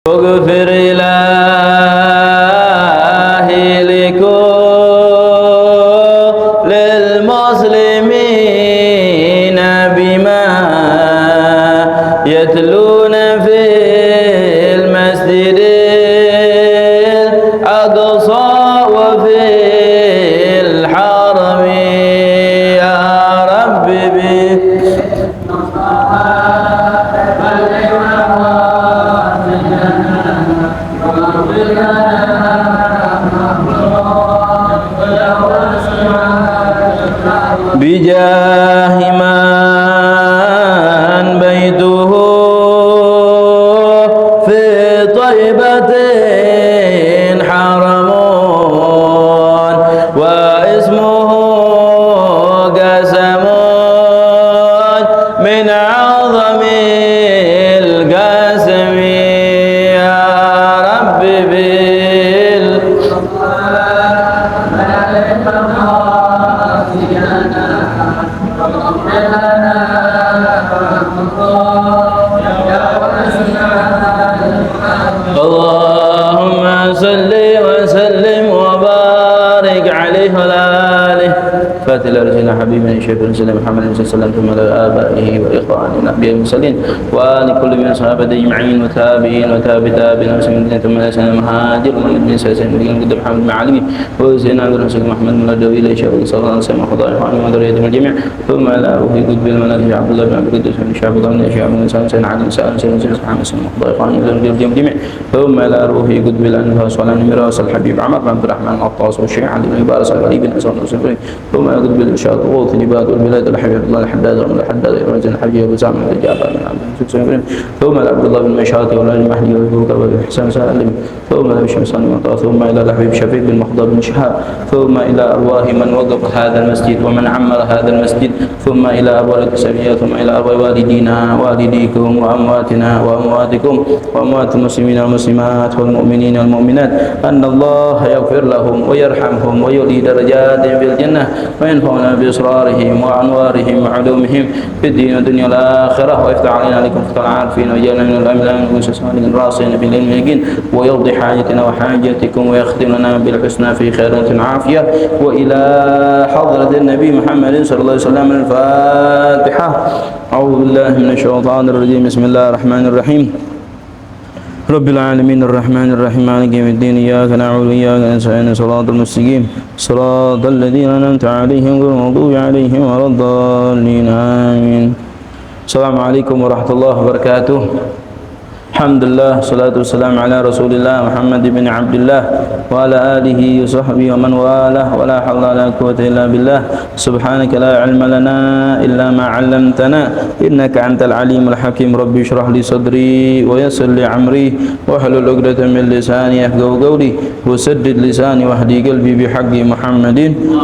اغفر إلهي لكل المسلمين بما يتلون في المسجد الأقصى وفي الحرم يا رب بجاه من بيته في طيبة حرم واسمه قسم من أعظم القسم يا رب اللهم صل وسلم وبارك عليه وعلى آله فاتل رسولنا حبيبنا الشيخ رسول محمد صلى الله عليه وسلم ثم على آبائه وإخوانه الأنبياء المرسلين وآل كل من صحابة أجمعين وتابعين وتابعين وسلم ثم على سيدنا مهاجر ومن بن سيدنا قد محمد معلمي وسيدنا عبد الرسول محمد من الدوي إلى شيخ صلى الله عليه وسلم وخضائه وعنه وذريته الجميع ثم على روح قطب المنازل عبد الله بن عبد القدوس بن شعب الله بن شعب بن سيدنا علي سيدنا محمد صلى الله عليه وسلم الجميع ثم على روح قطب الأنفاس وعلى ميراث الحبيب عمر بن عبد الرحمن العطاس والشيخ علي بن مبارك علي بن حسن الصفري ثم على قطب الإرشاد وغوث لباد والبلاد الحبيب الله الحداد ومن الحداد ورجل الحبيب أبو زعم الجابر بن عبد الصفري ثم على عبد الله بن مشاط وعلى المهدي وابو بكر وحسن سالم ثم على الشمس ثم إلى الحبيب شفيق بن مخضر بن شهاب ثم إلى أرواح من وقف هذا المسجد ومن عمر هذا المسجد ثم إلى أرواح السبية ثم إلى أرواح والدينا والديكم وأمواتنا وأمواتكم وأموات المسلمين والمسلمات والمؤمنين والمؤمنات أن الله يغفر لهم ويرحمهم ويعلي درجاتهم في الجنة وينفعنا بأسرارهم وأنوارهم وعلومهم في الدين والدنيا والآخرة ويفتح علينا عليكم فتح العارفين ويجعلنا من الأملام والمسلمين الراسين في العلم اليقين ويقضي حاجتنا وحاجتكم ويختم لنا بالحسنى في خيرات عافية وإلى حضرة النبي محمد صلى الله عليه وسلم الفاتحة. أعوذ بالله من الشيطان الرجيم. بسم الله الرحمن الرحيم. رب العالمين الرحمن الرحيم مالك يوم الدين إياك نعبد وإياك نستعين صراط المستقيم صراط الذين أنعمت عليهم غير المغضوب عليهم ولا الضالين آمين. السلام عليكم ورحمة الله وبركاته. الحمد لله والصلاة والسلام على رسول الله محمد بن عبد الله وعلى آله وصحبه ومن والاه ولا حول ولا قوة إلا بالله. سبحانك لا علم لنا إلا ما علمتنا إنك أنت العليم الحكيم. ربي اشرح لي صدري ويسر لي أمري واحلل عقدة من لساني يفقهوا قولي وسدد لساني واهدي قلبي بحق محمد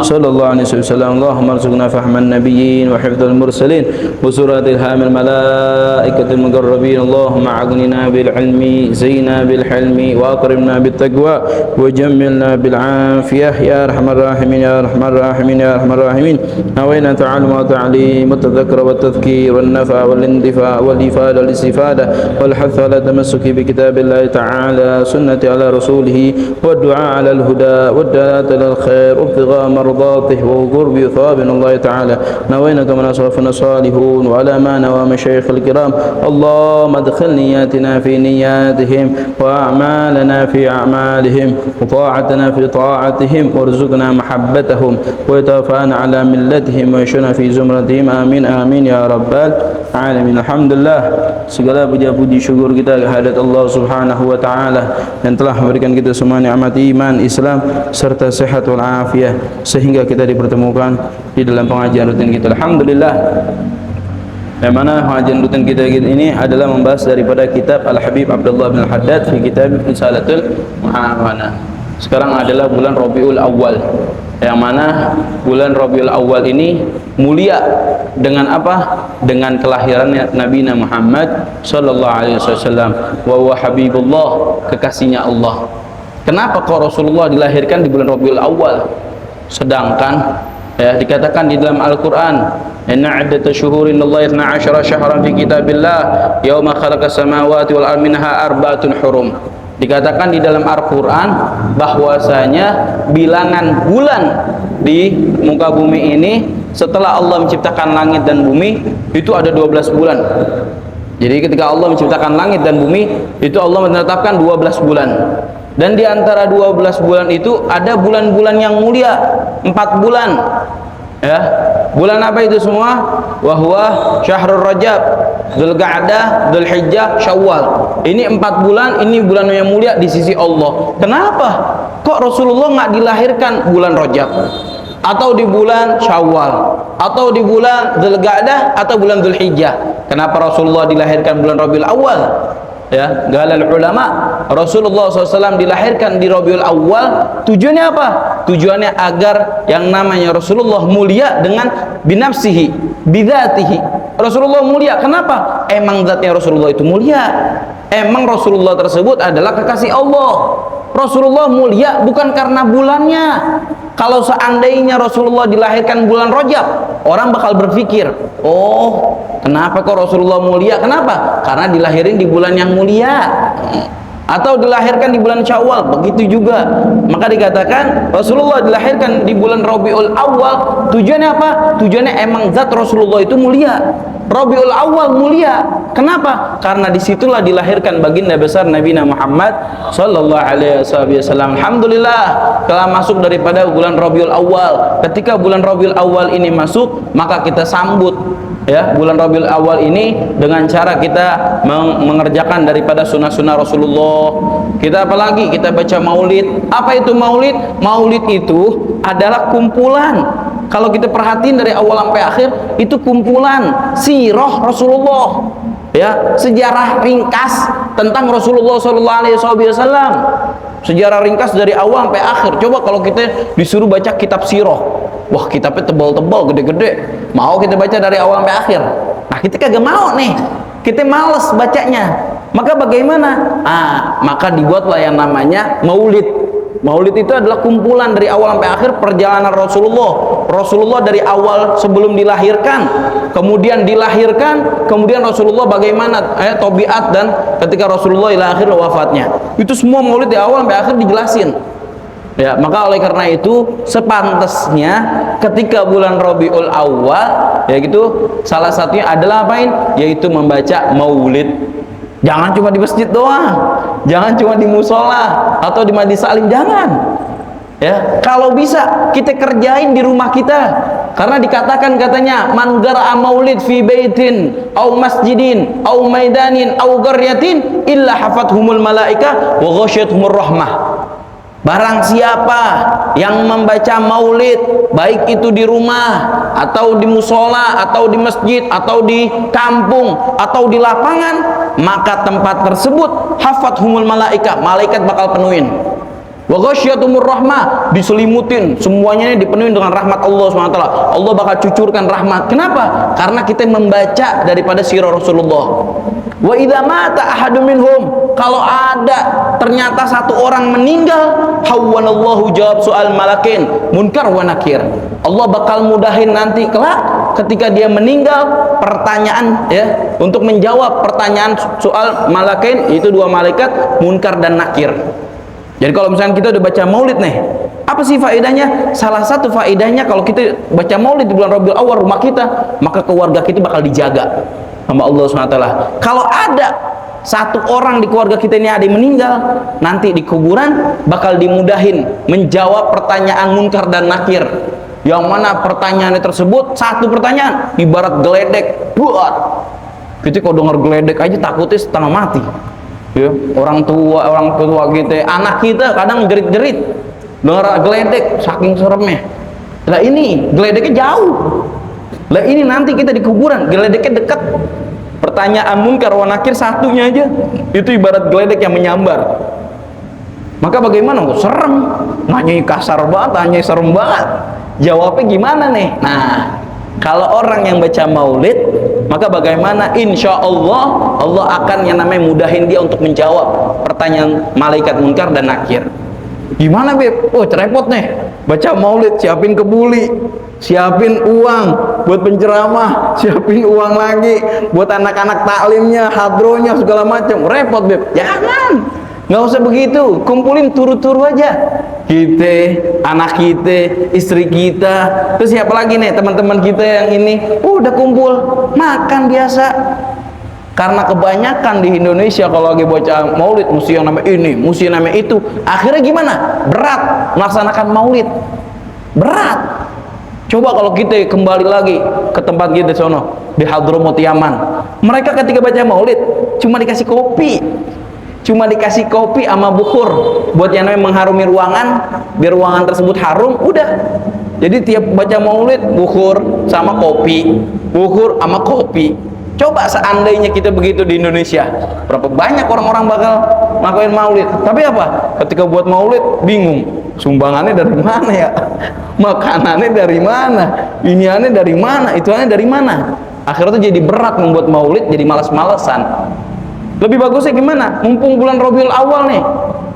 صلى الله عليه وسلم. اللهم ارزقنا فهم النبيين وحفظ المرسلين وسورة إلهام الملائكة المقربين. اللهم أعطنا بالعلم زينا بالحلم وأكرمنا بالتقوى وجملنا بالعافية يا أرحم الراحمين يا أرحم الراحمين يا أرحم الراحمين. نوينا تعلم وتعليم والتذكر والتذكير والنفع والاندفاع والإفادة والاستفادة والحث على التمسك بكتاب الله تعالى سنة على رسوله والدعاء على الهدى والدعاء على الخير وابتغاء مرضاته وقرب ثواب الله تعالى. نوينا كما أصرفنا الصالحون وعلى ما نوى مشايخ الكرام. اللهم ادخل نياتنا في نياتهم وأعمالنا في أعمالهم وطاعتنا في طاعتهم وارزقنا محبتهم ويتوفانا على ملتهم ويشنا في زمرتهم. آمين آمين يا رب العالمين. Alhamdulillah, segala puja-puji syukur kita kehadirat Allah Subhanahu wa taala yang telah memberikan kita semua nikmat iman, Islam serta sehat wal afiah sehingga kita dipertemukan di dalam pengajian rutin kita. Alhamdulillah. Yang mana pengajian rutin kita ini adalah membahas daripada kitab Al-Habib Abdullah bin Al-Haddad fi kitab Risalatul Muhawana. Sekarang adalah bulan Rabiul Awal, yang mana bulan Rabiul Awal ini mulia dengan apa? Dengan kelahiran Nabi Muhammad sallallahu alaihi wasallam. Wa huwa habibullah, kekasihnya Allah. Kenapa kok Rasulullah dilahirkan di bulan Rabiul Awal? Sedangkan Ya, dikatakan di dalam Al-Qur'an, inna 'iddatash syuhuri indallahi 12 syahran fi kitabillah yauma khalaqas samawati wal ardi minha arba'atun hurum. Dikatakan di dalam Al-Qur'an bahwasanya bilangan bulan di muka bumi ini setelah Allah menciptakan langit dan bumi itu ada 12 bulan. Jadi ketika Allah menciptakan langit dan bumi itu Allah menetapkan 12 bulan. Dan di antara 12 bulan itu ada bulan-bulan yang mulia, 4 bulan. Ya. Bulan apa itu semua? Wahwa Syahrul Rajab, Dzulqa'dah, Dzulhijjah, Syawal. Ini 4 bulan, ini bulan yang mulia di sisi Allah. Kenapa? Kok Rasulullah nggak dilahirkan bulan Rajab? Atau di bulan Syawal? Atau di bulan Dzulqa'dah atau bulan Dzulhijjah? Kenapa Rasulullah dilahirkan bulan Rabiul Awal? Ya, galal ulama Rasulullah SAW dilahirkan di Rabiul Awal. Tujuannya apa? Tujuannya agar yang namanya Rasulullah mulia dengan binafsihi, bidzatihi. Rasulullah mulia. Kenapa? Emang zatnya Rasulullah itu mulia. Emang Rasulullah tersebut adalah kekasih Allah. Rasulullah mulia bukan karena bulannya. Kalau seandainya Rasulullah dilahirkan bulan Rajab, orang bakal berpikir, oh, kenapa kok Rasulullah mulia? Kenapa? Karena dilahirin di bulan yang mulia. Atau dilahirkan di bulan Syawal, begitu juga. Maka dikatakan Rasulullah dilahirkan di bulan Rabiul Awal. Tujuannya apa? Tujuannya emang zat Rasulullah itu mulia. Rabiul Awal mulia. Kenapa? Karena disitulah dilahirkan baginda besar Nabi Muhammad sallallahu alaihi wasallam. Alhamdulillah telah masuk daripada bulan Rabiul Awal. Ketika bulan Rabiul Awal ini masuk, maka kita sambut ya bulan Rabiul Awal ini dengan cara kita mengerjakan daripada sunnah-sunnah Rasulullah. Kita apalagi kita baca maulid. Apa itu maulid? Maulid itu adalah kumpulan. Kalau kita perhatiin dari awal sampai akhir itu kumpulan sirah Rasulullah, ya, sejarah ringkas tentang Rasulullah SAW. Sejarah ringkas dari awal sampai akhir. Coba kalau kita disuruh baca kitab sirah, wah kitabnya tebal-tebal, gede-gede. Mau kita baca dari awal sampai akhir? Nah kita kagak mau nih, kita males bacanya. Maka bagaimana? Maka dibuatlah yang namanya maulid. Maulid itu adalah kumpulan dari awal sampai akhir perjalanan Rasulullah. Rasulullah dari awal sebelum dilahirkan, kemudian dilahirkan, kemudian Rasulullah bagaimana tabiat dan ketika Rasulullah ila akhir wafatnya. Itu semua maulid dari awal sampai akhir dijelasin. Ya, maka oleh karena itu sepantasnya ketika bulan Rabiul Awal ya gitu salah satunya adalah apain? Yaitu membaca maulid. Jangan cuma di masjid doang, jangan cuma di musola atau di majlis salim, jangan. Ya, kalau bisa kita kerjain di rumah kita. Karena dikatakan katanya man qara'a maulid fi baitin au masjidin au maidanin au qaryatin illa hafathumul malaika wa ghasyiyatuhumur rahmah. Barang siapa yang membaca maulid baik itu di rumah atau di musola atau di masjid atau di kampung atau di lapangan, maka tempat tersebut hafathumul malaika, malaikat bakal penuhin. Wa ghasyiyatuhumur rahmah, diselimutin, semuanya ini dipenuhi dengan rahmat Allah SWT. Allah bakal cucurkan rahmat. Kenapa? Karena kita membaca daripada sirah Rasulullah. Wa idza mata ahadum minhum, kalau ada ternyata satu orang meninggal, hawwanallahu jawab soal malakin munkar wa nakir. Allah bakal mudahin nanti kelak ketika dia meninggal pertanyaan ya untuk menjawab pertanyaan soal malakin, itu dua malaikat munkar dan nakir. Jadi kalau misalnya kita udah baca maulid nih, apa sih faedahnya? Salah satu faedahnya kalau kita baca maulid di bulan Rabiul Awal rumah kita, maka keluarga kita bakal dijaga sama Allah SWT. Kalau ada satu orang di keluarga kita ini ada yang meninggal, nanti di kuburan bakal dimudahin menjawab pertanyaan munkar dan nakir. Yang mana pertanyaannya tersebut satu pertanyaan ibarat geledek buat. Kita kalau dengar geledek aja takutnya setengah mati. Ya, orang tua kita, anak kita kadang jerit-jerit dengar geledek saking seremnya. Lah ini geledeknya jauh. Lah ini nanti kita di kuburan geledeknya dekat. Pertanyaan munkar wa nakir satunya aja itu ibarat geledek yang menyambar. Maka bagaimana? Serem. Nanyai kasar banget, nanyai serem banget. Jawabnya gimana nih? Nah, kalau orang yang baca maulid, maka bagaimana? Insya Allah Allah akan yang namanya mudahin dia untuk menjawab pertanyaan malaikat munkar dan nakir. Gimana Beb? Oh repot nih, baca maulid siapin kebuli, siapin uang buat penceramah, siapin uang lagi buat anak-anak taklimnya, hadronya, segala macam. Repot, Beb. Jangan, nggak usah begitu. Kumpulin turu-turu aja. Kita, anak kita, istri kita, terus siapa lagi nih teman-teman kita yang ini, udah kumpul makan biasa. Karena kebanyakan di Indonesia kalau lagi baca maulid mesti yang namanya ini, mesti yang namanya itu. Akhirnya gimana? Berat melaksanakan maulid. Berat. Coba kalau kita kembali lagi ke tempat kita sono di Hadramut Yaman. Mereka ketika baca maulid cuma dikasih kopi. Cuma dikasih kopi sama bukhur buat yang namanya mengharumi ruangan, biar ruangan tersebut harum, udah. Jadi tiap baca maulid bukhur sama kopi, bukhur sama kopi. Coba seandainya kita begitu di Indonesia, berapa banyak orang-orang bakal ngelakuin maulid. Tapi apa? Ketika buat maulid bingung, sumbangannya dari mana ya, makanannya dari mana, iniannya dari mana, ituannya dari mana. Akhirnya tuh jadi berat membuat maulid, jadi malas-malesan. Lebih bagusnya gimana? Mumpung bulan Rabiul Awal nih,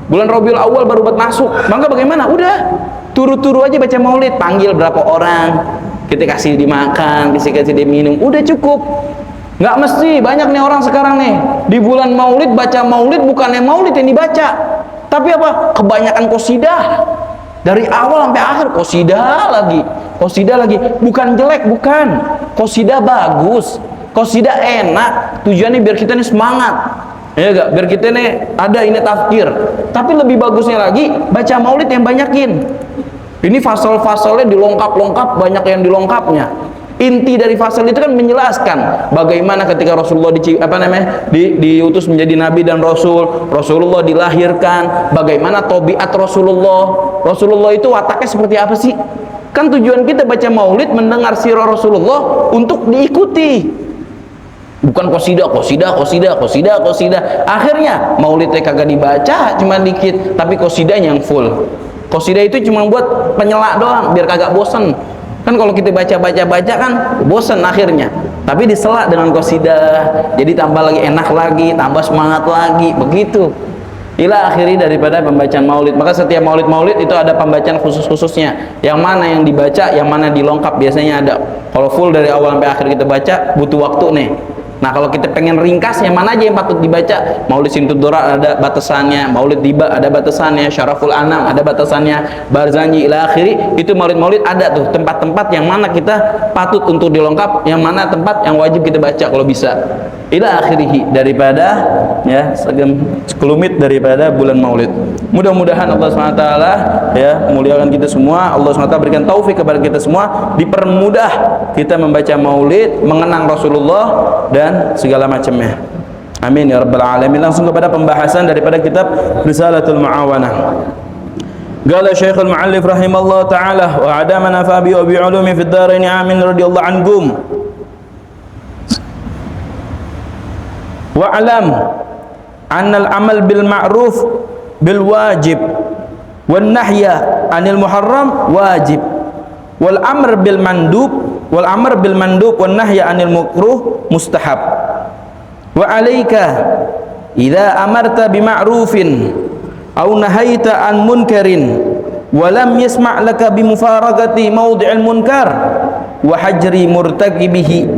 bulan Rabiul Awal baru buat masuk, maka bagaimana? Udah turu-turu aja baca maulid, panggil berapa orang, kita kasih dimakan, kasih diminum, udah cukup. Nggak mesti, banyak nih orang sekarang nih di bulan maulid baca maulid, bukannya maulid yang dibaca, tapi apa? Kebanyakan qosidah. Dari awal sampai akhir qosidah lagi, qosidah lagi. Bukan jelek, bukan. Qosidah bagus, qosidah enak. Tujuannya biar kita nih semangat, ya gak? Biar kita nih ada ini tafkir. Tapi lebih bagusnya lagi baca maulid yang banyakin. Ini fasal-fasalnya dilengkap-lengkap, banyak yang dilengkapnya. Inti dari fasal itu kan menjelaskan bagaimana ketika Rasulullah diutus menjadi nabi dan rasul, Rasulullah dilahirkan, bagaimana tabiat Rasulullah itu wataknya seperti apa sih? Kan tujuan kita baca maulid mendengar sirah Rasulullah untuk diikuti. Bukan qosidah. Akhirnya maulidnya kagak dibaca, cuma dikit, tapi qosidahnya yang full. Qosidah itu cuma buat penyela doang, biar kagak bosen. Kan kalau kita baca kan bosan akhirnya, tapi disela dengan qosidah, jadi tambah lagi enak lagi, tambah semangat lagi, begitu. Ila akhiri daripada pembacaan maulid. Maka setiap maulid itu ada pembacaan khusus-khususnya, yang mana yang dibaca, yang mana dilengkap. Biasanya ada. Kalau full dari awal sampai akhir kita baca butuh waktu nih. Nah kalau kita pengen ringkas, yang mana aja yang patut dibaca? Maulid Sintuddora ada batasannya, Maulid Diba ada batasannya, Syaraful Anam ada batasannya, Barzanji ila akhiri. Itu maulid-maulid ada tuh tempat-tempat yang mana kita patut untuk dilengkap, yang mana tempat yang wajib kita baca kalau bisa. Ila akhirihi, daripada ya sekelumit daripada bulan maulid. Mudah-mudahan Allah SWT ya muliakan kita semua. Allah SWT berikan taufik kepada kita semua, dipermudah kita membaca maulid, mengenang Rasulullah dan segala macamnya. Amin ya rabbal alamin. Langsung kepada pembahasan daripada kitab Risalatul Muawanah. Qala Syekhul Muallif rahimallahu taala wa adamana fa bi ulumi fid dharain amin radhiyallahu anhum. Wa'lam annal amal bil ma'ruf bil wajib wan nahya anil muharram wajib wal amr bil mandub wan nahya anil makruh mustahab. Wa alayka idza amarta bi ma'rufin aw nahaita an munkarin wa lam yasma' laka bi mufaragati mawdi'il munkar wa hajri murtakibihi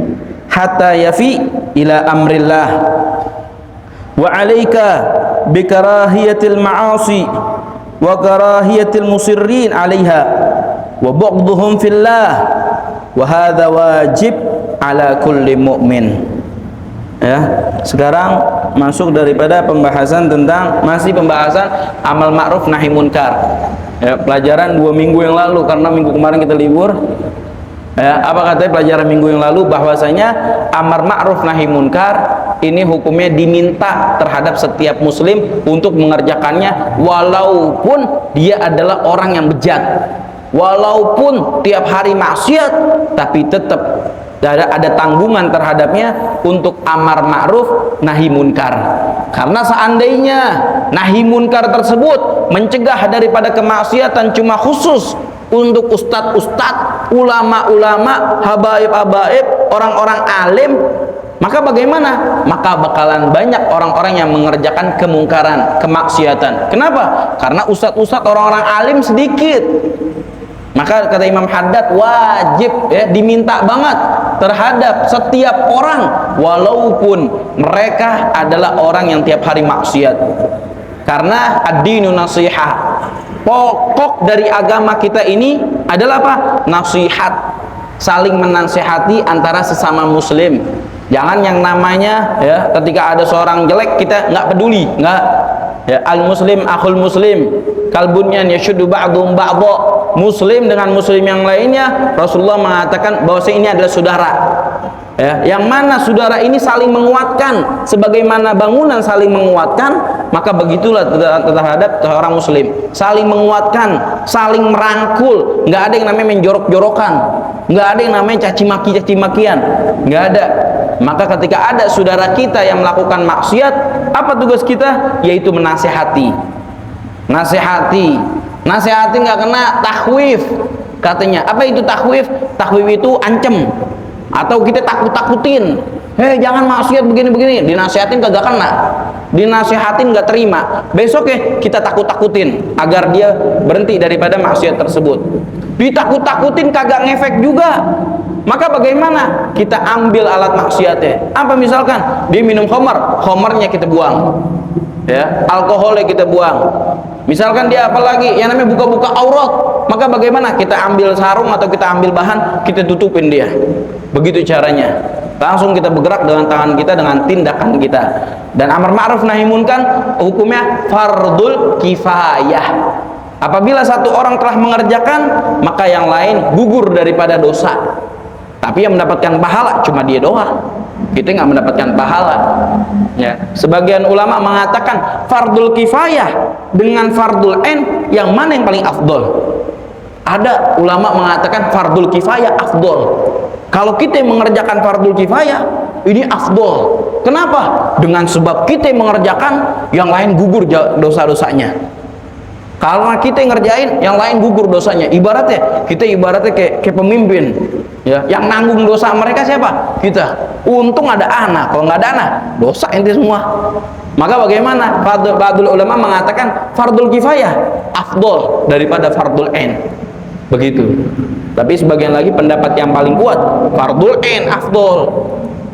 hatta yafi ila amrillah. Wa alayka bi karahiyatil ma'asi wa karahiyatil musirrin 'alaiha wa bughdhuhum fillah wa hadza wajib ala kulli mu'min. Ya, sekarang masuk daripada pembahasan tentang pembahasan amal ma'ruf nahi munkar. Ya, pelajaran 2 minggu yang lalu karena minggu kemarin kita libur. Ya, apa katanya pelajaran minggu yang lalu bahwasanya amar ma'ruf nahi munkar ini hukumnya diminta terhadap setiap muslim untuk mengerjakannya walaupun dia adalah orang yang bejat, walaupun tiap hari maksiat, tapi tetap ada tanggungan terhadapnya untuk amar ma'ruf nahi munkar. Karena seandainya nahi munkar tersebut mencegah daripada kemaksiatan cuma khusus untuk ustadz-ustadz, ulama-ulama, habaib-habaib, orang-orang alim, maka bagaimana? Maka bakalan banyak orang-orang yang mengerjakan kemungkaran, kemaksiatan. Kenapa? Karena ustadz-ustadz, orang-orang alim sedikit. Maka kata Imam Haddad, wajib ya, diminta banget terhadap setiap orang walaupun mereka adalah orang yang tiap hari maksiat. Karena ad-dinu nasihah. Pokok dari agama kita ini adalah apa? Nasihat. Saling menasihati antara sesama muslim. Jangan yang namanya ya, ketika ada seorang jelek kita nggak peduli, nggak. Ya, al muslim akhul muslim kalbunyan yashuddu ba'dhum ba'dha. Muslim dengan muslim yang lainnya, Rasulullah mengatakan bahwa ini adalah saudara. Ya, yang mana saudara ini saling menguatkan, sebagaimana bangunan saling menguatkan, maka begitulah terhadap seorang muslim, saling menguatkan, saling merangkul. Nggak ada yang namanya menjorok-jorokan, nggak ada yang namanya caci maki-makian, nggak ada. Maka ketika ada saudara kita yang melakukan maksiat, apa tugas kita? Yaitu menasihati. Nasihati nggak kena takhwif katanya. Apa itu takhwif? Takhwif itu ancam atau kita takut-takutin. Hei, jangan maksiat begini-begini. Dinasihatin kagak kena, dinasihatin nggak terima. Besok ya kita takut-takutin agar dia berhenti daripada maksiat tersebut. Ditakut-takutin kagak ngefek juga. Maka bagaimana? Kita ambil alat maksiatnya. Apa misalkan dia minum khamrnya kita buang. Ya, alkoholnya kita buang. Misalkan dia apalagi yang namanya buka-buka aurat, maka bagaimana? Kita ambil sarung atau kita ambil bahan, kita tutupin dia. Begitu caranya. Langsung kita bergerak dengan tangan kita, dengan tindakan kita. Dan amar ma'ruf nahi munkar hukumnya fardul kifayah. Apabila satu orang telah mengerjakan, maka yang lain gugur daripada dosa. Tapi yang mendapatkan pahala cuma dia doang. Kita nggak mendapatkan pahala. Ya. Sebagian ulama mengatakan fardul kifayah dengan fardul ain yang mana yang paling afdol? Ada ulama mengatakan fardul kifayah afdol. Kalau kita mengerjakan fardul kifayah ini afdol. Kenapa? Dengan sebab kita mengerjakan, yang lain gugur dosa-dosanya. Kalau kita ngerjain, yang lain gugur dosanya. Ibaratnya kita kayak pemimpin, ya, yang nanggung dosa mereka siapa? Kita. Untung ada anak. Kalau nggak ada anak, dosa ente semua. Maka bagaimana? Ba'dul ulama mengatakan fardul kifayah afdol daripada fardul ain. Begitu. Tapi sebagian lagi pendapat yang paling kuat fardul ain afdol.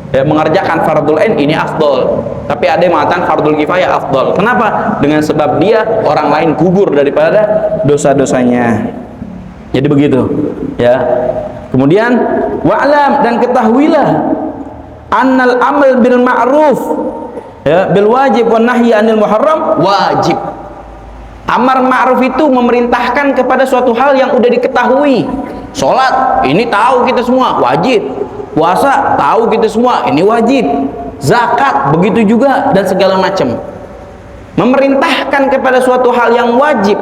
Ya, mengerjakan fardul ain ini afdol. Tapi ada yang mengatakan fardul kifayah afdol. Kenapa? Dengan sebab dia orang lain gugur daripada dosa-dosanya. Jadi begitu, ya. Kemudian wa'lam, dan ketahuilah annal amal bil ma'ruf ya bil wajib wan nahyi anil muharram wajib. Amar ma'ruf itu memerintahkan kepada suatu hal yang udah diketahui. Salat ini tahu kita semua wajib. Puasa tahu kita semua ini wajib. Zakat begitu juga, dan segala macam. Memerintahkan kepada suatu hal yang wajib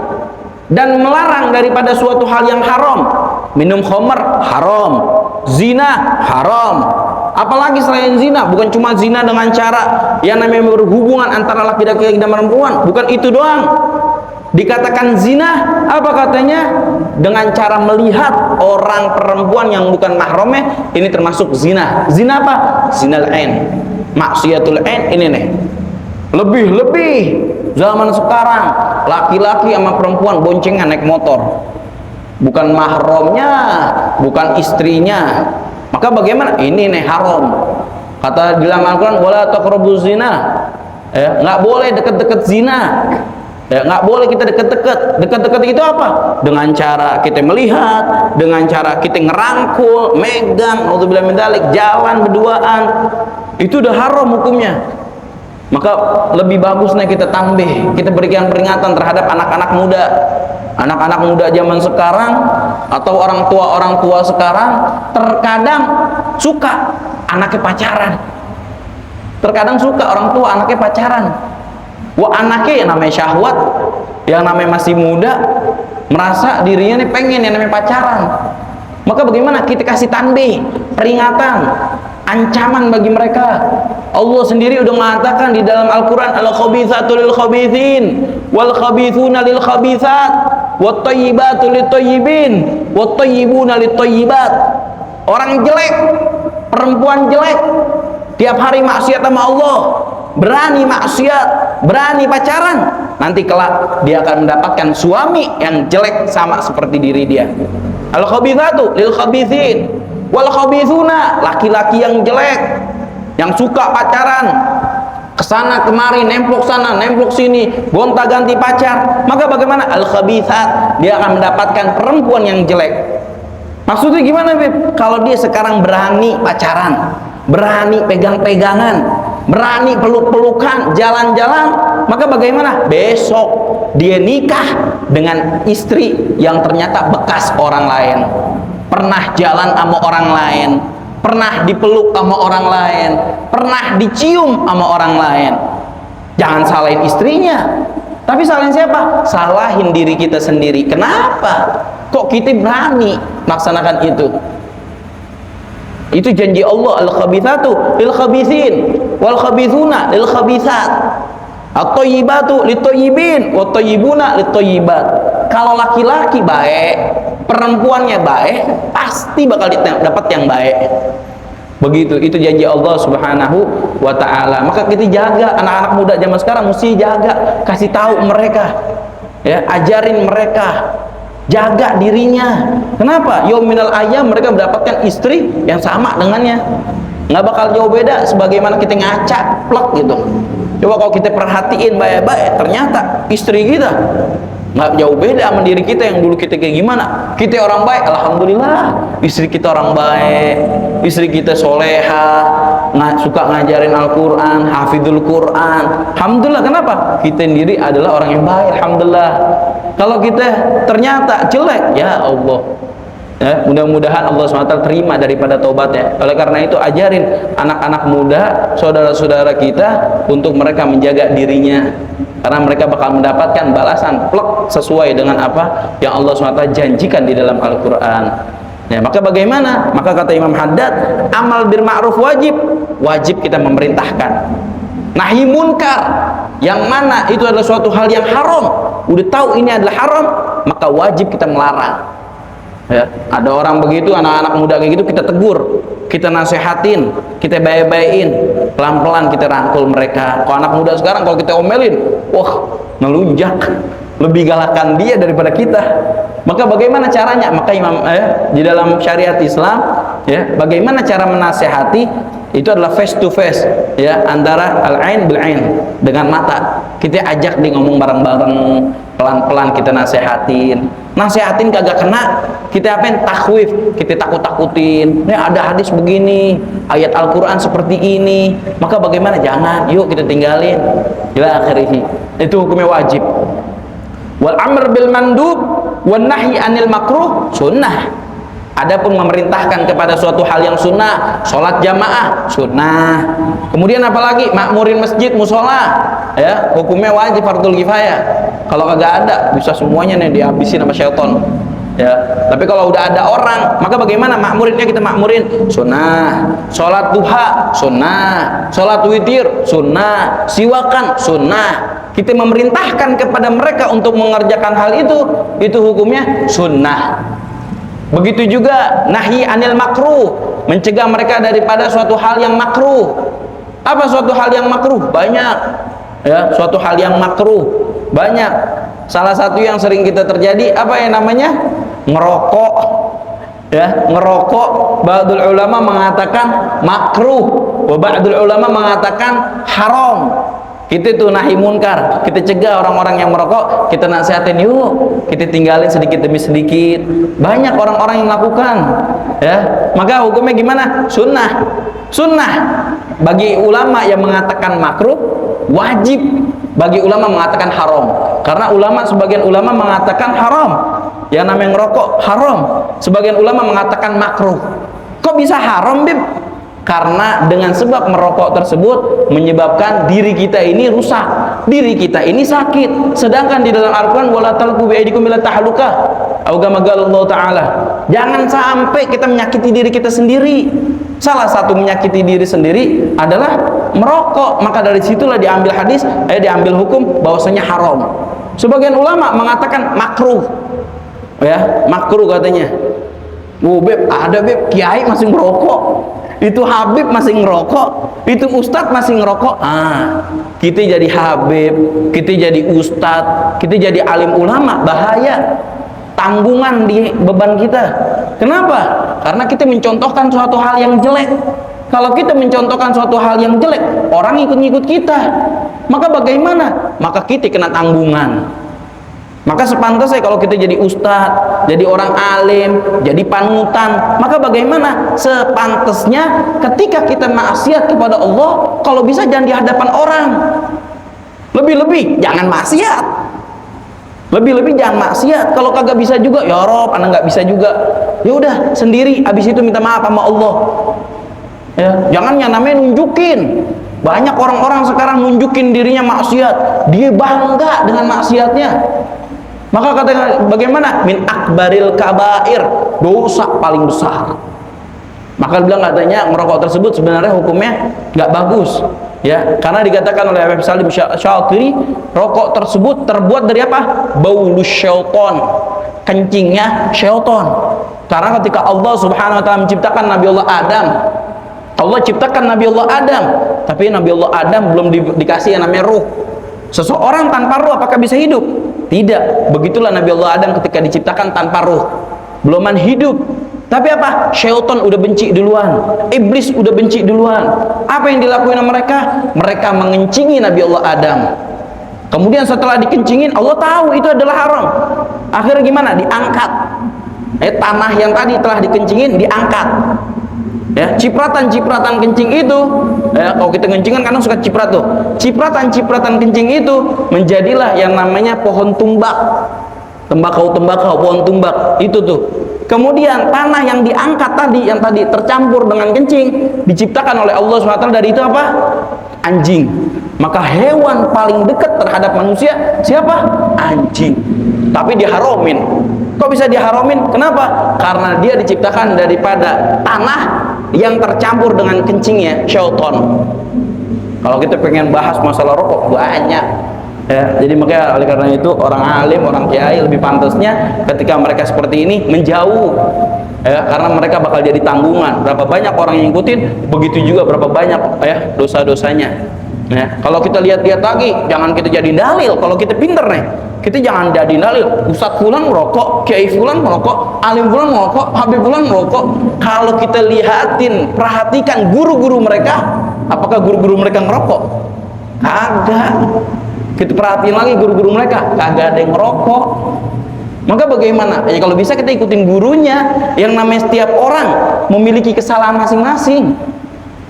dan melarang daripada suatu hal yang haram. Minum khamr haram, zina haram. Apalagi selain zina, bukan cuma zina dengan cara yang namanya berhubungan antara laki-laki dan perempuan, bukan itu doang. Dikatakan zina, apa katanya? Dengan cara melihat orang perempuan yang bukan mahramnya, ini termasuk zina. Zina apa? Zinal ain, maksiatul ain ini nih. Lebih-lebih zaman sekarang, laki-laki sama perempuan boncengan naik motor, bukan mahramnya, bukan istrinya. Maka bagaimana? Ini nih haram. Kata di dalam Al-Quran, wala taqrabuz zina. Ya, nggak boleh deket-deket zina. Ya, nggak boleh kita deket-deket. Deket-deket itu apa? Dengan cara kita melihat, dengan cara kita ngerangkul, megang, auzubillahi min dzalik, jalan berduaan. Itu udah haram hukumnya. Maka lebih bagusnya kita tambah, kita berikan peringatan terhadap anak-anak muda. Anak-anak muda zaman sekarang atau orang tua sekarang terkadang suka anaknya pacaran. Terkadang suka orang tua anaknya pacaran. Wah, anaknya yang namanya syahwat, yang namanya masih muda, merasa dirinya nih pengen yang namanya pacaran. Maka bagaimana? Kita kasih tanbih, peringatan, ancaman bagi mereka. Allah sendiri udah mengatakan di dalam Al-Quran, al-khabithatu lil-khabithin wal-khabithuna lil-khabithat wat-tayyibatu lit-tayyibin wat-tayyibuna lit-tayyibat. Orang jelek, perempuan jelek, tiap hari maksiat sama Allah, berani maksiat, berani pacaran, nanti kelak dia akan mendapatkan suami yang jelek sama seperti diri dia. Al-khabithatu lil khabithin wal khabithuna, laki-laki yang jelek, yang suka pacaran, kesana kemari, nemplok sana, nemplok sini, gonta-ganti pacar, maka bagaimana? Al-khabithat, dia akan mendapatkan perempuan yang jelek. Maksudnya gimana, Beb? Kalau dia sekarang berani pacaran, berani pegang-pegangan, berani peluk-pelukan, jalan-jalan, maka bagaimana? Besok dia nikah dengan istri yang ternyata bekas orang lain, pernah jalan sama orang lain, pernah dipeluk sama orang lain, pernah dicium sama orang lain. Jangan salahin istrinya, tapi salahin siapa? Salahin diri kita sendiri. Kenapa? Kok kita berani melaksanakan itu? Itu janji Allah, al-khabithatu lil khabithin wal khabithuna lil khabithat, at-thayyibatu lit thayyibin wat thayyibuna lit thayyibat. Kalau laki-laki baik, perempuannya baik, pasti bakal dapat yang baik. Begitu, itu janji Allah Subhanahu wa ta'ala. Maka kita jaga anak-anak muda zaman sekarang, mesti jaga, kasih tahu mereka, ya, ajarin mereka, jaga dirinya. Kenapa? Yauminal ayam mereka mendapatkan istri yang sama dengannya, nggak bakal jauh beda sebagaimana kita ngaca plek gitu. Coba kalau kita perhatiin baik-baik, ternyata istri kita nggak jauh beda sama diri kita yang dulu kita kayak gimana. Kita orang baik, alhamdulillah, istri kita orang baik, istri kita soleha, suka ngajarin Al-Quran, hafidul Quran, alhamdulillah. Kenapa? Kita sendiri adalah orang yang baik, alhamdulillah. Kalau kita ternyata jelek, ya Allah, ya, mudah-mudahan Allah SWT terima daripada taubatnya. Oleh karena itu, ajarin anak-anak muda, saudara-saudara kita, untuk mereka menjaga dirinya, karena mereka bakal mendapatkan balasan plek sesuai dengan apa yang Allah SWT janjikan di dalam Al-Quran. Ya, maka bagaimana? Maka kata Imam Haddad, amal bil ma'ruf wajib kita memerintahkan. Nahi munkar, yang mana itu adalah suatu hal yang haram, udah tahu ini adalah haram, maka wajib kita melarang. Ya, ada orang begitu, anak-anak muda kayak gitu, kita tegur, kita nasehatin, kita baik-baikin, pelan-pelan kita rangkul mereka. Kalau anak muda sekarang kalau kita omelin, wah, ngelunjak, lebih galakan dia daripada kita. Maka bagaimana caranya? Maka di dalam syariat Islam, ya, bagaimana cara menasehati? Itu adalah face to face, ya, antara al-ain bil ain, dengan mata. Kita ajak dia ngomong bareng-bareng, pelan-pelan kita nasehatin. Nasehatin kagak kena, kita apain? Takhwif, kita takut-takutin. Nih ada hadis begini, ayat Al-Quran seperti ini, maka bagaimana? Jangan, yuk kita tinggalin. Ila akhirih. Itu hukumnya wajib. Wal amr bil mandub wan nahi anil makruh sunnah. Adapun memerintahkan kepada suatu hal yang sunnah, sholat jamaah sunnah. Kemudian apalagi makmurin masjid, musola, ya, hukumnya wajib, fardul kifayah. Kalau kagak ada, bisa semuanya nih dihabisin sama syaitan. Ya, tapi kalau udah ada orang, maka bagaimana? Makmurinnya kita makmurin sunnah. Sholat duha sunnah, sholat witir sunnah, siwakan sunnah. Kita memerintahkan kepada mereka untuk mengerjakan hal itu hukumnya sunnah. Begitu juga nahi anil makruh, mencegah mereka daripada suatu hal yang makruh. Apa suatu hal yang makruh? Banyak, ya, suatu hal yang makruh banyak. Salah satu yang sering kita terjadi, apa yang namanya? Ngerokok, ya, ngerokok. Ba'dul ulama mengatakan makruh, wa ba'dul ulama mengatakan haram. Kita tuh nahi munkar, kita cegah orang-orang yang merokok, kita nasihatin, yuk kita tinggalin sedikit demi sedikit. Banyak orang-orang yang melakukan, ya, maka hukumnya gimana? Sunnah. Sunnah bagi ulama yang mengatakan makruh, wajib bagi ulama mengatakan haram. Karena sebagian ulama mengatakan haram, yang namanya ngerokok haram, sebagian ulama mengatakan makruh. Kok bisa haram, Bib? Karena dengan sebab merokok tersebut menyebabkan diri kita ini rusak, diri kita ini sakit. Sedangkan di dalam Al-Quran, wala talqu bi'aidikum ila tahluka, atau kama qala Allah Ta'ala, jangan sampai kita menyakiti diri kita sendiri. Salah satu menyakiti diri sendiri adalah merokok. Maka dari situlah diambil hadis, diambil hukum bahwasanya haram. Sebagian ulama mengatakan makruh, ya, makruh katanya. Beb, ada Beb, kiai masih merokok, itu Habib masih ngerokok, itu Ustadz masih ngerokok. Kita jadi Habib, kita jadi Ustadz, kita jadi alim ulama, bahaya. tanggungan di beban kita. Kenapa? Karena kita mencontohkan suatu hal yang jelek. Kalau kita mencontohkan suatu hal yang jelek, orang ikut-ikut kita. Maka bagaimana? Maka kita kena tanggungan. Maka sepantasnya kalau kita jadi ustadz, jadi orang alim, jadi panutan, maka bagaimana? Sepantasnya ketika kita maksiat kepada Allah, kalau bisa jangan di hadapan orang. Lebih-lebih jangan maksiat. Lebih-lebih jangan maksiat. Kalau kagak bisa juga, ya Rob, anak nggak bisa juga. Ya udah sendiri. Habis itu minta maaf sama Allah. Ya, jangan yang namanya nunjukin. Banyak orang-orang sekarang nunjukin dirinya maksiat. Dia bangga dengan maksiatnya. Maka katanya bagaimana? Min akbaril kabair, dosa paling besar. Maka bilang katanya merokok tersebut sebenarnya hukumnya nggak bagus, ya, karena dikatakan oleh Habib Salim Syatiri, rokok tersebut terbuat dari apa? Baulus syaiton, kencingnya syaiton. Karena ketika Allah Subhanahu Wa Taala menciptakan Nabi Allah Adam, Allah ciptakan Nabi Allah Adam, tapi Nabi Allah Adam belum dikasih yang namanya ruh. Seseorang tanpa ruh apakah bisa hidup? Tidak. Begitulah Nabi Allah Adam ketika diciptakan tanpa ruh, beluman hidup. Tapi apa? Syaitan udah benci duluan, iblis udah benci duluan. Apa yang dilakukan mereka? Mereka mengencingi Nabi Allah Adam. Kemudian setelah dikencingin, Allah tahu itu adalah haram. Akhirnya gimana? Diangkat. Tanah yang tadi telah dikencingin diangkat. Ya, cipratan-cipratan kencing itu, ya, kalau kita kencing kan kadang suka ciprat tuh. Cipratan-cipratan kencing itu menjadilah yang namanya pohon tumbak. Tembakau, pohon tumbak itu tuh. Kemudian tanah yang diangkat tadi, yang tadi tercampur dengan kencing, diciptakan oleh Allah SWT dari itu apa? Anjing. Maka hewan paling dekat terhadap manusia siapa? Anjing. Tapi diharomin. Kok bisa diharomin? Kenapa? Karena dia diciptakan daripada tanah yang tercampur dengan kencingnya syaitan. Kalau kita pengen bahas masalah rokok banyak, ya, jadi makanya oleh karena itu orang alim, orang kiai lebih pantasnya ketika mereka seperti ini menjauh, ya, karena mereka bakal jadi tanggungan. Berapa banyak orang yang ngikutin, begitu juga berapa banyak ya dosa-dosanya. Ya, kalau kita lihat-lihat lagi, jangan kita jadi dalil. Kalau kita pinter nih, kita jangan jadi dalil. Ustadz fulan merokok, kiai fulan merokok, alim fulan merokok, habib fulan merokok. Kalau kita lihatin, perhatikan guru-guru mereka, apakah guru-guru mereka ngerokok? Kagak. Kita perhatiin lagi guru-guru mereka, kagak ada yang ngerokok. Maka bagaimana? Ya kalau bisa kita ikutin gurunya. Yang namanya setiap orang memiliki kesalahan masing-masing.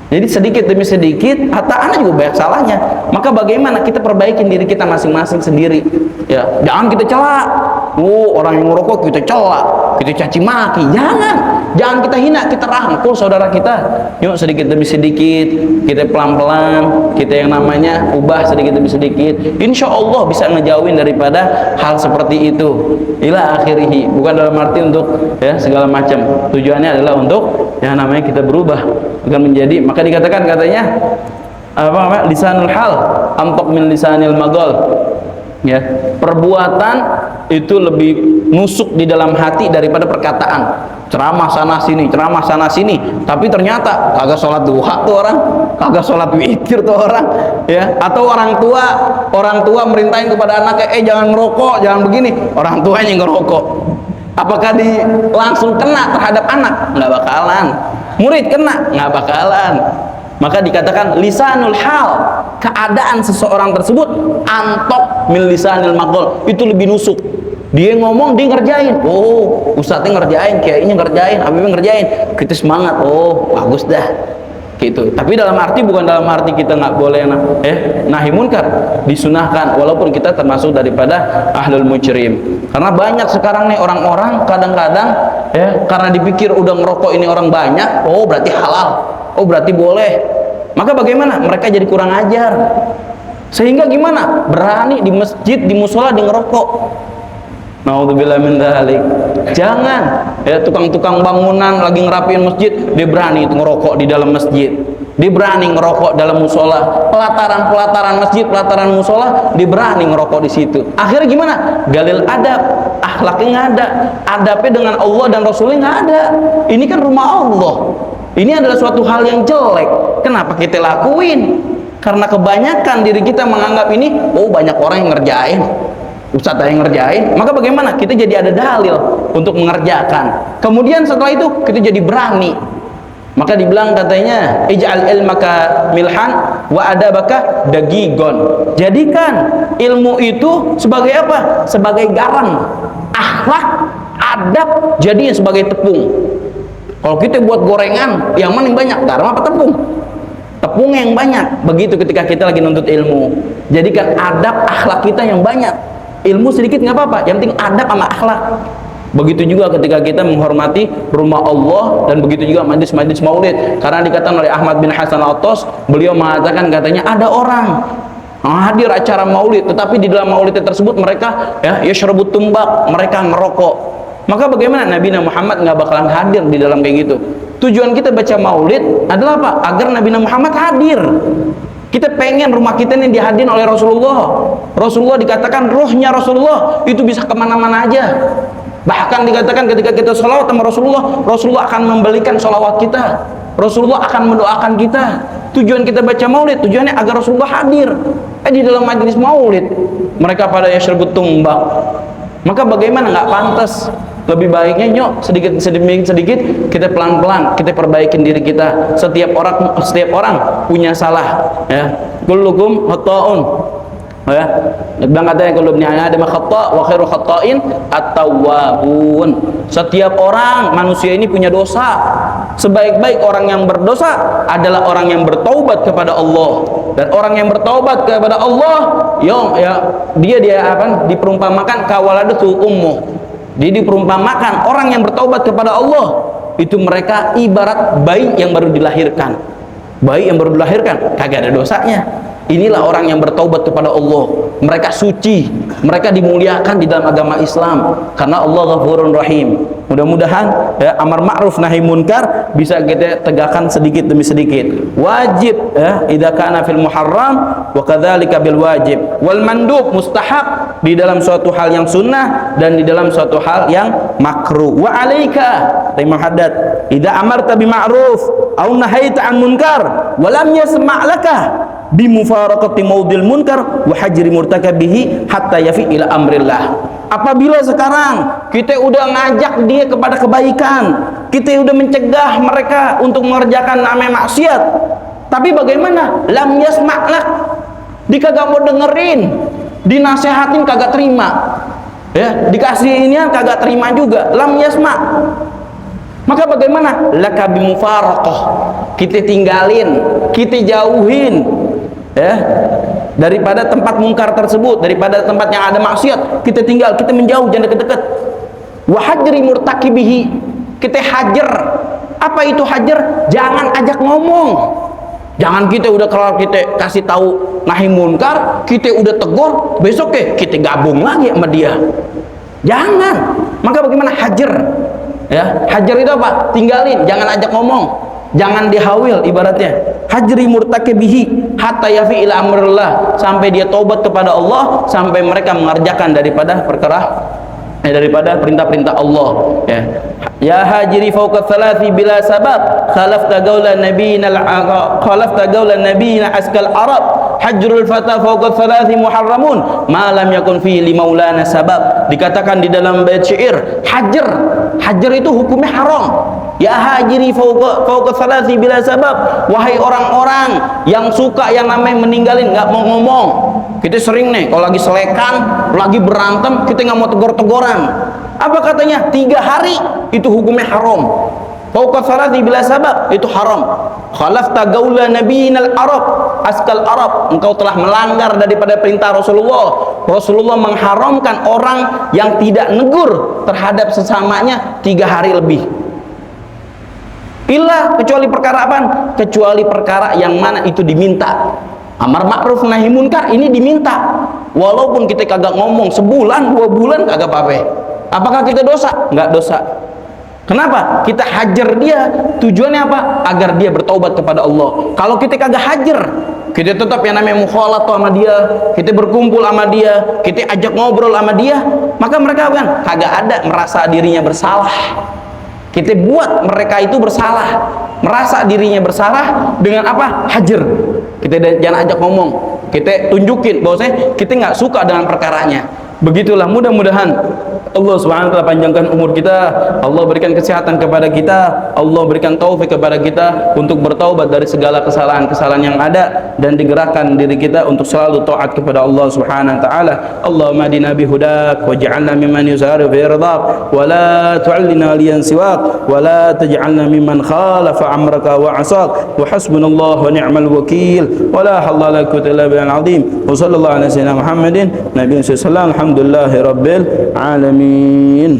Jadi sedikit demi sedikit, hatta anak juga banyak salahnya. Maka bagaimana kita perbaikin diri kita masing-masing sendiri? Ya, jangan kita cela. Oh, orang yang ngerokok kita cela, kita caci maki. Jangan kita hina, kita rangkul saudara kita. Yuk sedikit demi sedikit, kita pelan-pelan, kita yang namanya ubah sedikit demi sedikit. Insya Allah bisa ngejauhin daripada hal seperti itu. Ila akhirihi, bukan dalam arti untuk ya segala macam. Tujuannya adalah untuk yang namanya kita berubah, bukan menjadi. Maka dikatakan katanya apa lisanul hal antok min lisanil magol, ya, perbuatan itu lebih nusuk di dalam hati daripada perkataan. Ceramah sana sini, ceramah sana sini, tapi ternyata kagak sholat duha tuh orang, kagak sholat witir tuh orang, ya. Atau orang tua merintahin kepada anaknya, jangan ngerokok, jangan begini, orang tuanya ngerokok. Apakah langsung kena terhadap anak? Nggak bakalan. Murid kena? Nggak bakalan. Maka dikatakan lisanul hal, keadaan seseorang tersebut antok min lisanil maqal, itu lebih nusuk. Dia ngomong, dia ngerjain. Oh, ustadznya ngerjain, kiainya ngerjain, habibnya ngerjain. Kita semangat. Oh, bagus dah. Gitu. Tapi dalam arti bukan dalam arti kita nggak boleh nahi munkar, disunahkan walaupun kita termasuk daripada ahlul mujrim. Karena banyak sekarang nih orang-orang kadang-kadang ya, karena dipikir udah ngerokok ini orang banyak, oh berarti halal, oh berarti boleh. Maka bagaimana? Mereka jadi kurang ajar. Sehingga gimana? Berani di masjid, di musola di ngerokok. Naudzubillah min dzalik. Jangan ya, tukang-tukang bangunan lagi ngerapiin masjid, dia berani ngerokok di dalam masjid. Dia berani ngerokok dalam musola. Pelataran masjid, pelataran musola, dia berani ngerokok di situ. Akhirnya gimana? Galil adab, akhlaknya nggak ada, adabnya dengan Allah dan Rasulnya nggak ada. Ini kan rumah Allah. Ini adalah suatu hal yang jelek. Kenapa kita lakuin? Karena kebanyakan diri kita menganggap ini, oh banyak orang yang ngerjain. Ustadz yang ngerjain, maka bagaimana? Kita jadi ada dalil untuk mengerjakan. Kemudian setelah itu kita jadi berani. Maka dibilang katanya, ij'al ilmaka milhan wa adabaka dagigon. Jadikan ilmu itu sebagai apa? Sebagai garam. Akhlak, adab jadinya sebagai tepung. Kalau kita buat gorengan, yang mana yang banyak? Garam apa tepung? Tepung yang banyak. Begitu ketika kita lagi nuntut ilmu. Jadikan adab, akhlak kita yang banyak. Ilmu sedikit nggak apa-apa, yang penting adab sama akhlak. Begitu juga ketika kita menghormati rumah Allah, dan begitu juga majlis-majlis maulid. Karena dikatakan oleh Ahmad bin Hasan Al-Attas, beliau mengatakan katanya ada orang hadir acara maulid, tetapi di dalam maulid tersebut mereka yashrabut tumbak, mereka ngerokok. Maka bagaimana? Nabi Muhammad nggak bakalan hadir di dalam kayak gitu. Tujuan kita baca maulid adalah apa? Agar Nabi Muhammad hadir. Kita pengen rumah kita ini dihadirin oleh Rasulullah. Rasulullah dikatakan rohnya Rasulullah itu bisa kemana-mana aja. Bahkan dikatakan ketika kita sholawat sama Rasulullah, Rasulullah akan memberikan sholawat kita. Rasulullah akan mendoakan kita. Tujuan kita baca maulid, tujuannya agar Rasulullah hadir. Di dalam majlis maulid, mereka pada yashrabut tumbak. Maka bagaimana? Nggak pantas. Lebih baiknya nyok sedikit kita pelan-pelan kita perbaikin diri kita. Setiap orang punya salah. Ya, kullukum khata'un. Ya, dan katanya kalau ibni Adam khata' wa khairu khata'in at-tawwabun. Setiap orang manusia ini punya dosa. Sebaik-baik orang yang berdosa adalah orang yang bertaubat kepada Allah. Dan orang yang bertaubat kepada Allah, dia diperumpamakan kawaladatu ummuh. Dia diperumpamakan orang yang bertaubat kepada Allah itu mereka ibarat bayi yang baru dilahirkan. Bayi yang baru dilahirkan kagak ada dosanya. Inilah orang yang bertaubat kepada Allah. Mereka suci, mereka dimuliakan di dalam agama Islam karena Allah Ghafurur Rahim. Mudah-mudahan amar ma'ruf nahi munkar bisa kita tegakkan sedikit demi sedikit. Wajib idza kana fil muharram wa kadzalika bil wajib. Wal mandub mustahab di dalam suatu hal yang sunnah dan di dalam suatu hal yang makruh. Wa alaika Imam Haddad idza amarta bi ma'ruf aw nahaita an munkar wa lam yasma' laka bimufaraqati maudil munkar wa hajri murtakabihi hatta yafi ila amrillah. Apabila sekarang kita udah ngajak dia kepada kebaikan, kita udah mencegah mereka untuk mengerjakan namanya maksiat, tapi bagaimana? Lam yasma'lak, dia kagak mau dengerin, dinasehatin kagak terima, dikasih inian kagak terima juga, lam yasma'. Maka bagaimana? Laka bimufaraqah, kita tinggalin, kita jauhin daripada tempat mungkar tersebut, daripada tempat yang ada maksiat, kita tinggal, kita menjauh, jangan dekat-dekat. Wa hajri murtakibihi, kita hajar. Apa itu hajar? Jangan ajak ngomong. Jangan kita udah kalau kita kasih tahu nahi munkar, kita udah tegur, besok kita gabung lagi sama dia. Jangan. Maka bagaimana? Hajar. Hajar itu apa? Tinggalin, jangan ajak ngomong, jangan dihawil ibaratnya. Hajri murtakibihi hatta yafi ila amrillah, sampai dia taubat kepada Allah, sampai mereka mengerjakan daripada perintah-perintah Allah. Ya hajri fawqa thalathi bila sabab khalafta qawla nabiyina askal arab hajrul fata fawqa thalathi muharramun ma lam yakun fi li maulana sabab. Dikatakan di dalam bait syair, hajar itu hukumnya haram. Ya hajri fawqa thalathi bila sabab, wahai orang-orang yang suka yang namanya meninggalin, nggak mau ngomong. Kita sering nih kalau lagi selekan, lagi berantem, kita nggak mau tegur-teguran. Apa katanya? 3 hari itu hukumnya haram. Fawqa thalathi bila sabab itu haram. Khalafta gaula nabiyinal arab askal arab, engkau telah melanggar daripada perintah Rasulullah. Rasulullah mengharamkan orang yang tidak negur terhadap sesamanya 3 hari lebih. Illa, kecuali perkara apa? Kecuali perkara yang mana itu diminta. Amar ma'ruf nahi munkar ini diminta. Walaupun kita kagak ngomong sebulan, 2 bulan kagak apa-apa. Apakah kita dosa? Enggak dosa. Kenapa? Kita hajar dia. Tujuannya apa? Agar dia bertaubat kepada Allah. Kalau kita kagak hajar, kita tetap yang namanya mukhalat sama dia, kita berkumpul sama dia, kita ajak ngobrol sama dia, maka mereka kan kagak ada merasa dirinya bersalah. Kita buat mereka itu bersalah, merasa dirinya bersalah dengan apa? Hajar. Kita jangan ajak ngomong, kita tunjukin bahwasanya kita nggak suka dengan perkaranya. Begitulah, mudah-mudahan Allah Subhanahu wa taala panjangkan umur kita, Allah berikan kesehatan kepada kita, Allah berikan taufik kepada kita untuk bertaubat dari segala kesalahan-kesalahan yang ada, dan digerakkan diri kita untuk selalu taat kepada Allah Subhanahu wa taala. Allahumma hadina bihudak waj'alna mimman yusari'u fi ridhak wa la tu'allina liyan siwak wa la taj'alna mimman khalafa amraka wa asak wa hasbunallahu wa ni'mal wakil wa la hawla wa la quwwata illa billahil azim. Wa sallallahu ala sayyidina Muhammadin nabiyyin sallallahu alhamdulillahi rabbil alamin.